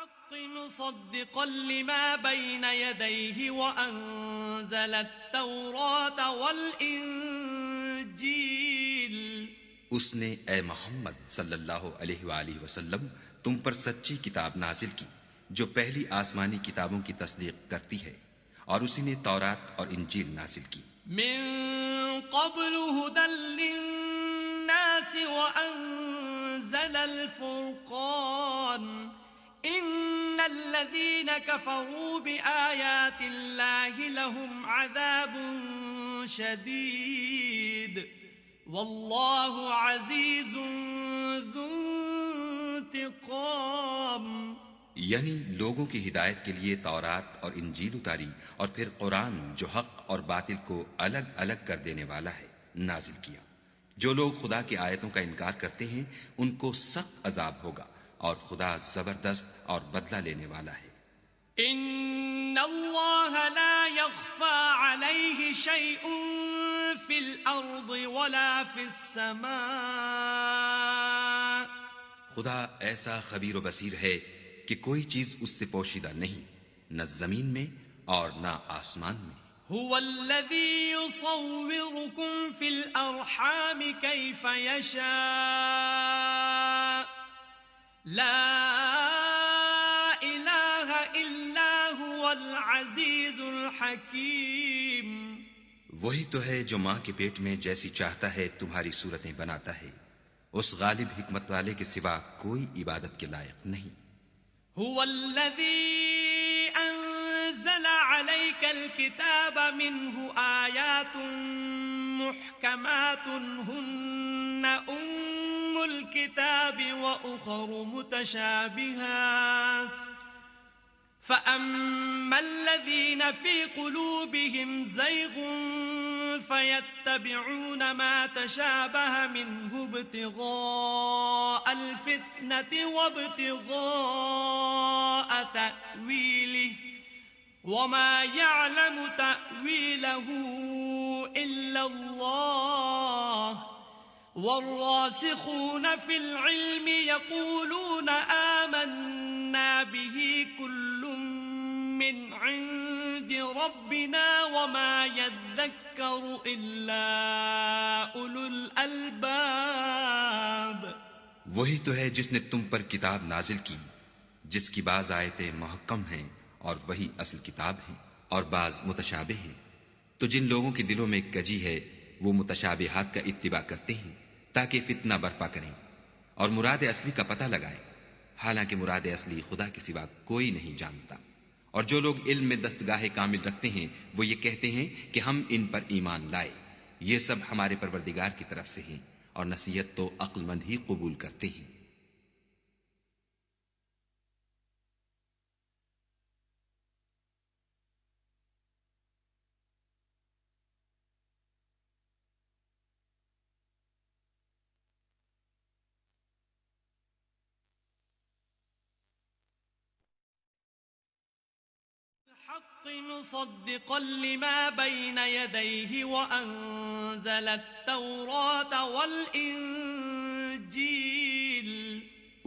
بالحق مصدقا لما بين يديه وأنزل التوراة والإنجيل. اس نے اے محمد صلی اللہ علیہ وآلہ وسلم تم پر سچی کتاب نازل کی جو پہلی آسمانی کتابوں کی تصدیق کرتی ہے، اور اسی نے تورات اور انجیل نازل کی. من قبل هدى للناس وأنزل الفرقان. إن الذين كفروا بآيات الله لهم عذاب شديد والله عزيز ذو انتقام. یعنی لوگوں کی ہدایت کے لیے تورات اور انجیل اتاری اور پھر قرآن جو حق اور باطل کو الگ الگ کر دینے والا ہے نازل کیا. جو لوگ خدا کی آیتوں کا انکار کرتے ہیں ان کو سخت عذاب ہوگا، اور خدا زبردست اور بدلہ لینے والا ہے. ان اللہ لا يخفى عليه شيء في الارض ولا في السماء. خدا ایسا خبیر و بصیر ہے کہ کوئی چیز اس سے پوشیدہ نہیں، نہ زمین میں اور نہ آسمان میں. هو الذي يصوركم في الارحام كيف يشاء لا الہ الا هو العزیز الحکیم. وہی تو ہے جو ماں کے پیٹ میں جیسی چاہتا ہے تمہاری صورتیں بناتا ہے، اس غالب حکمت والے کے سوا کوئی عبادت کے لائق نہیں. هو الذي انزل عليك الكتاب منه آيات محكمات هن الكتاب وأخر متشابهات فأما الذين في قلوبهم زيغ فيتبعون ما تشابه منه ابتغاء الفتنة وابتغاء تأويله وما يعلم تأويله إلا الله والراسخون في العلم يقولون آمنا به كل من عند ربنا وما يذكر إلا أولو الألباب. وہی تو ہے جس نے تم پر کتاب نازل کی جس کی بعض آیتیں محکم ہیں اور وہی اصل کتاب ہیں اور بعض متشابہ ہیں. تو جن لوگوں کے دلوں میں کجی ہے وہ متشابہات کا اتباع کرتے ہیں تاکہ فتنہ برپا کریں اور مراد اصلی کا پتہ لگائیں، حالانکہ مراد اصلی خدا کے سوا کوئی نہیں جانتا. اور جو لوگ علم میں دستگاہ کامل رکھتے ہیں وہ یہ کہتے ہیں کہ ہم ان پر ایمان لائے. یہ سب ہمارے پروردگار کی طرف سے ہیں اور نصیحت تو عقل مند ہی قبول کرتے ہیں. بالحق مصدقا لما بين يديه وأنزل التوراة والإنجيل.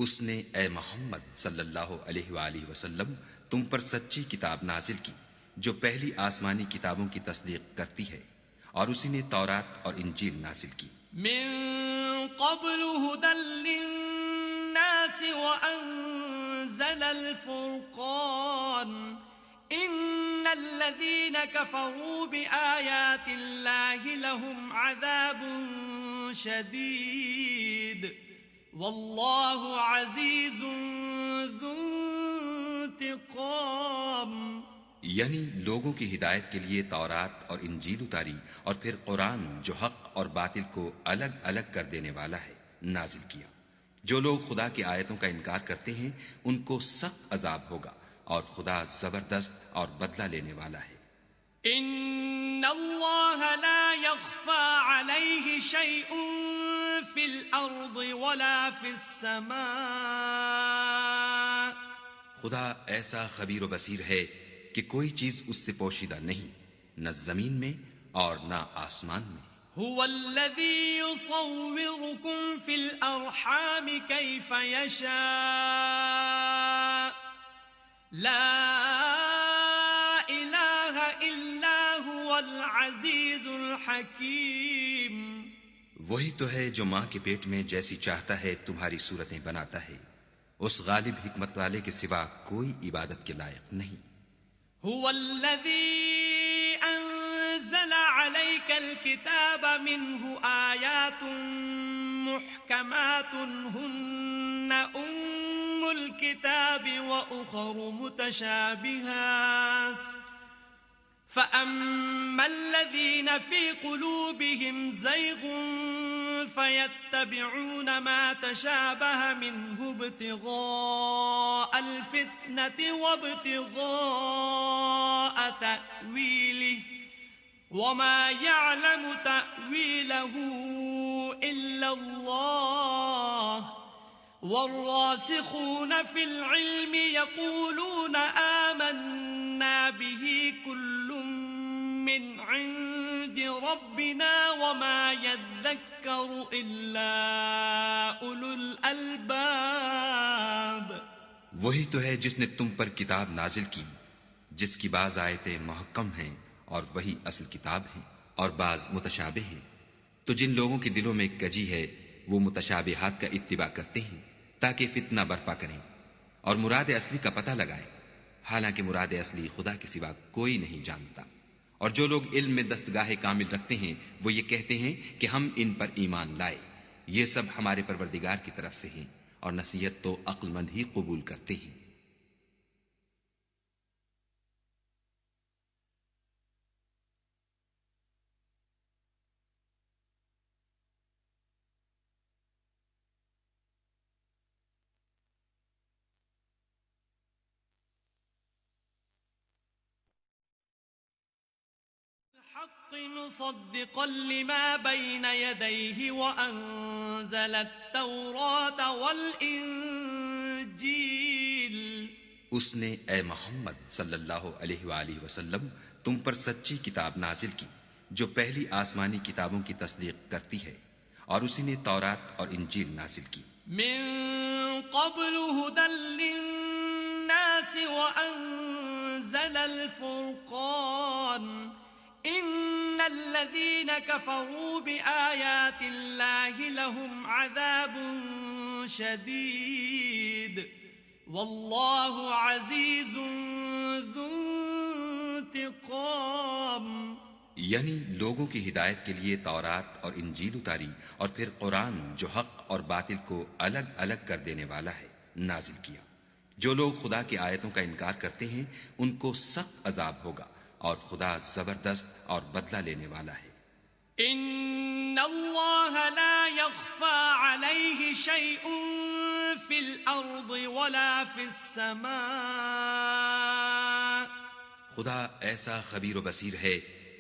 اس نے اے محمد صلی اللہ علیہ وآلہ وسلم تم پر سچی کتاب نازل کی جو پہلی آسمانی کتابوں کی تصدیق کرتی ہے، اور اسی نے تورات اور انجیل نازل کی. من قبل هدى للناس وأنزل الفرقان. إن الذين كفروا بآيات الله لهم عذاب شديد والله عزيز ذو انتقام. یعنی لوگوں کی ہدایت کے لیے تورات اور انجیل اتاری اور پھر قرآن جو حق اور باطل کو الگ الگ کر دینے والا ہے نازل کیا. جو لوگ خدا کی آیتوں کا انکار کرتے ہیں ان کو سخت عذاب ہوگا، اور خدا زبردست اور بدلہ لینے والا ہے. ان اللہ لا يخفى عليه شيء في الارض ولا في السماء. خدا ایسا خبیر و بصیر ہے کہ کوئی چیز اس سے پوشیدہ نہیں، نہ زمین میں اور نہ آسمان میں. هو الذي يصوركم في الارحام كيف يشاء لا الہ الا هو العزیز الحکیم. وہی تو ہے جو ماں کے پیٹ میں جیسی چاہتا ہے تمہاری صورتیں بناتا ہے. اس غالب حکمت والے کے سوا کوئی عبادت کے لائق نہیں. هو الذي انزل عليك الكتاب منه آيات محكمات هن ام الكتاب واخر متشابهات فأما الذين في قلوبهم زيغ فيتبعون ما تشابه منه ابتغاء الفتنة وابتغاء تأويله وما يعلم تأويله إلا الله والراسخون في العلم يقولون آمنا به كل من عند ربنا وما يذكر إلا أولو الألباب. وہی تو ہے جس نے تم پر کتاب نازل کی جس کی بعض آیتیں محکم ہیں اور وہی اصل کتاب ہیں اور بعض متشابہ ہیں. تو جن لوگوں کے دلوں میں کجی ہے وہ متشابہات کا اتباع کرتے ہیں تاکہ فتنہ برپا کریں اور مراد اصلی کا پتہ لگائیں، حالانکہ مراد اصلی خدا کے سوا کوئی نہیں جانتا. اور جو لوگ علم میں دستگاہ کامل رکھتے ہیں وہ یہ کہتے ہیں کہ ہم ان پر ایمان لائے. یہ سب ہمارے پروردگار کی طرف سے ہیں اور نصیحت تو عقل مند ہی قبول کرتے ہیں. الحق مصدقا لما بين يديه وأنزل التوراة والإنجيل. اس نے اے محمد صلی اللہ علیہ وآلہ وسلم تم پر سچی کتاب نازل کی جو پہلی آسمانی کتابوں کی تصدیق کرتی ہے، اور اسی نے تورات اور انجیل نازل کی. من قبل هدى للناس وأنزل الفرقان إن الذين كفروا بآيات الله لهم عذاب شديد والله عزيز ذو انتقام. یعنی لوگوں کی ہدایت کے لیے تورات اور انجیل اتاری اور پھر قرآن جو حق اور باطل کو الگ الگ کر دینے والا ہے نازل کیا. جو لوگ خدا کی آیتوں کا انکار کرتے ہیں ان کو سخت عذاب ہوگا اور خدا زبردست اور بدلہ لینے والا ہے. ان اللہ لا يخفى عليه شيء في الارض ولا في السماء. خدا ایسا خبیر و بصیر ہے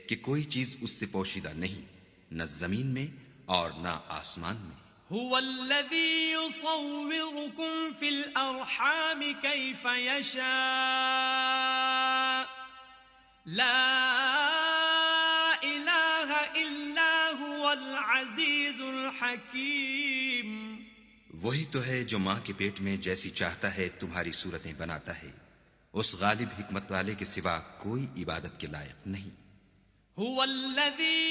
کہ کوئی چیز اس سے پوشیدہ نہیں، نہ زمین میں اور نہ آسمان میں. هو الذي يصوركم في الارحام كيف يشاء لا الہ الا هو العزیز الحکیم. وہی تو ہے جو ماں کے پیٹ میں جیسی چاہتا ہے تمہاری صورتیں بناتا ہے. اس غالب حکمت والے کے سوا کوئی عبادت کے لائق نہیں. هو الذي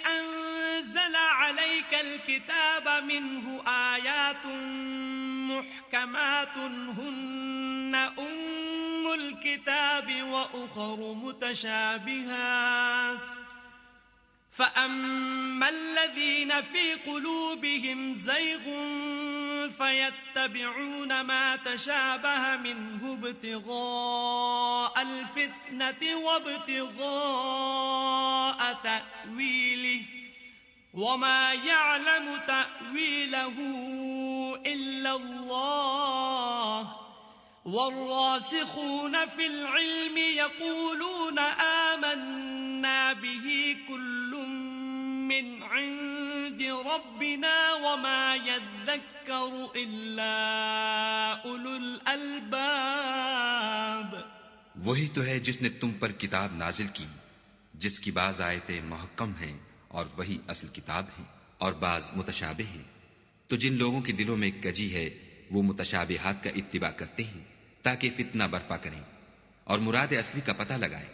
انزل عليك الكتاب منه آيات محكمات هن ام الكتاب واخر متشابهات فأما الذين في قلوبهم زيغ فيتبعون ما تشابه منه ابتغاء الفتنة وابتغاء تأويله وما يعلم تأويله إلا الله والراسخون في العلم يقولون آمنا به كل من عند ربنا وما يذكر إلا أولو الألباب. وہی تو ہے جس نے تم پر کتاب نازل کی جس کی بعض آیتیں محکم ہیں اور وہی اصل کتاب ہیں اور بعض متشابہ ہیں. تو جن لوگوں کے دلوں میں کجی ہے وہ متشابہات کا اتباع کرتے ہیں تاکہ فتنہ برپا کریں اور مراد اصلی کا پتہ لگائیں،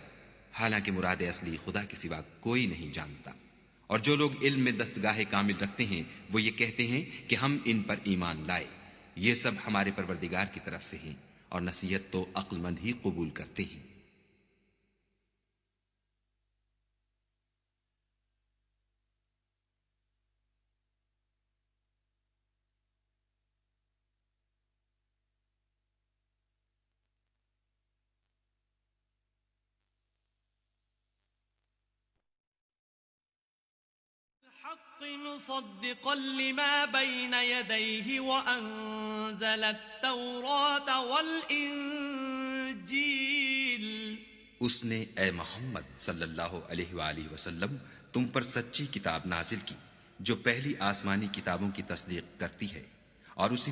حالانکہ مراد اصلی خدا کے سوا کوئی نہیں جانتا۔ اور جو لوگ علم میں دستگاہ کامل رکھتے ہیں وہ یہ کہتے ہیں کہ ہم ان پر ایمان لائے، یہ سب ہمارے پروردگار کی طرف سے ہیں، اور نصیحت تو عقل مند ہی قبول کرتے ہیں۔ الحق مصدقا لما بين يديه وأنزل التوراة والإنجيل۔ اس نے اے محمد صلی اللہ علیہ وآلہ وسلم تم پر سچی کتاب نازل کی جو پہلی آسمانی کتابوں کی تصدیق کرتی ہے، اور اسی